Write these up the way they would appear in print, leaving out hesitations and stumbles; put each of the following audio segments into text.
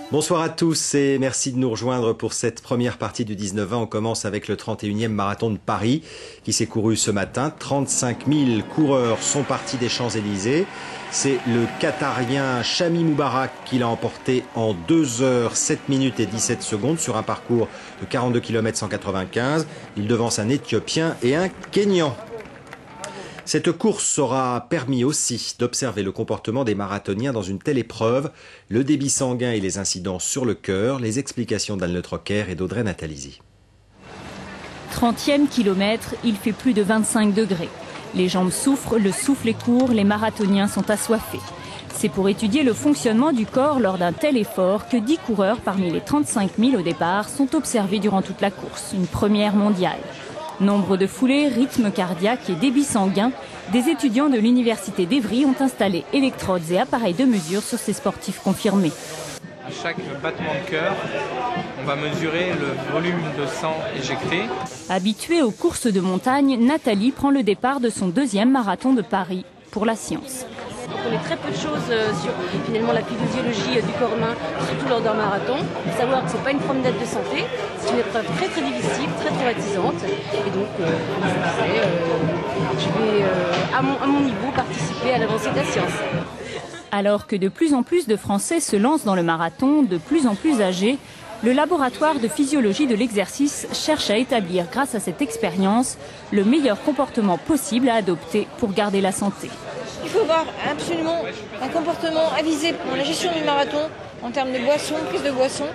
Bonsoir à tous et merci de nous rejoindre pour cette première partie du 19-20. On commence avec le 31e marathon de Paris qui s'est couru ce matin. 35 000 coureurs sont partis des Champs-Élysées. C'est le Qatarien Chami Moubarak qui l'a emporté en 2 heures 7 minutes et 17 secondes sur un parcours de 42 km 195. Il devance un Éthiopien et un Kényan. Cette course aura permis aussi d'observer le comportement des marathoniens dans une telle épreuve, le débit sanguin et les incidences sur le cœur, les explications d'Anne Le Troquer et d'Audrey Natalizzi. 30e kilomètre, il fait plus de 25 degrés. Les jambes souffrent, le souffle est court, les marathoniens sont assoiffés. C'est pour étudier le fonctionnement du corps lors d'un tel effort que 10 coureurs parmi les 35 000 au départ sont observés durant toute la course, une première mondiale. Nombre de foulées, rythme cardiaque et débit sanguin, des étudiants de l'université d'Evry ont installé électrodes et appareils de mesure sur ces sportifs confirmés. À chaque battement de cœur, on va mesurer le volume de sang éjecté. Habituée aux courses de montagne, Nathalie prend le départ de son 2e marathon de Paris pour la science. On connaît très peu de choses sur finalement la physiologie du corps humain, surtout lors d'un marathon. Il faut savoir que ce n'est pas une promenade de santé, c'est une épreuve très très difficile, très traumatisante. Et donc, je vais à mon niveau participer à l'avancée de la science. Alors que de plus en plus de Français se lancent dans le marathon, de plus en plus âgés, le laboratoire de physiologie de l'exercice cherche à établir, grâce à cette expérience, le meilleur comportement possible à adopter pour garder la santé. Il faut avoir absolument un comportement avisé pour la gestion du marathon en termes de boissons, prise de boissons.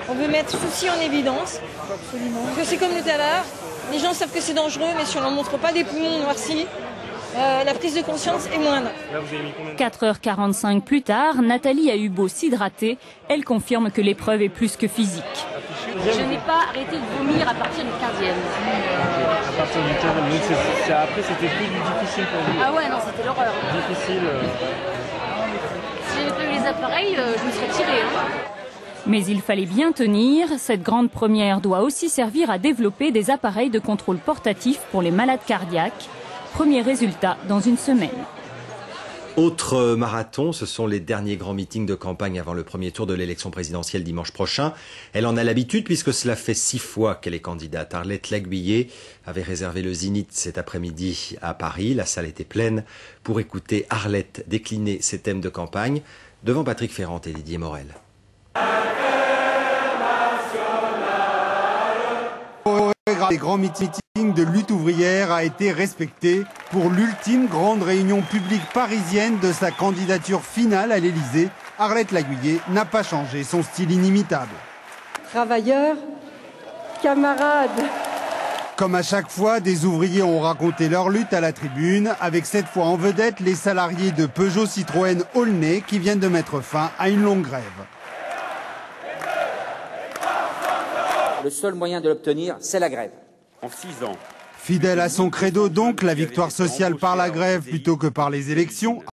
On veut mettre ceci en évidence. Parce que c'est comme le tabac. Les gens savent que c'est dangereux, mais si on n'en montre pas des poumons noircis, la prise de conscience est moindre. 4h45 plus tard, Nathalie a eu beau s'hydrater. Elle confirme que l'épreuve est plus que physique. Je n'ai pas arrêté de vomir à partir du 15e. À partir du 15e, donc après c'était plus difficile pour vous. Ah ouais, non, c'était l'horreur. Difficile. Si j'avais pas eu les appareils, je me serais tirée. Mais il fallait bien tenir. Cette grande première doit aussi servir à développer des appareils de contrôle portatifs pour les malades cardiaques. Premier résultat dans une semaine. Autre marathon, ce sont les derniers grands meetings de campagne avant le premier tour de l'élection présidentielle dimanche prochain. Elle en a l'habitude puisque cela fait 6 fois qu'elle est candidate. Arlette Laguiller avait réservé le Zénith cet après-midi à Paris. La salle était pleine pour écouter Arlette décliner ses thèmes de campagne devant Patrick Ferrand et Didier Morel. Les grands meetings de lutte ouvrière a été respecté pour l'ultime grande réunion publique parisienne de sa candidature finale à l'Élysée. Arlette Laguiller n'a pas changé son style inimitable. Travailleurs, camarades. Comme à chaque fois, des ouvriers ont raconté leur lutte à la tribune, avec cette fois en vedette les salariés de Peugeot Citroën Aulnay qui viennent de mettre fin à une longue grève. Le seul moyen de l'obtenir, c'est la grève. En 6 ans. Fidèle à son credo donc, la victoire sociale par la grève plutôt que par les élections.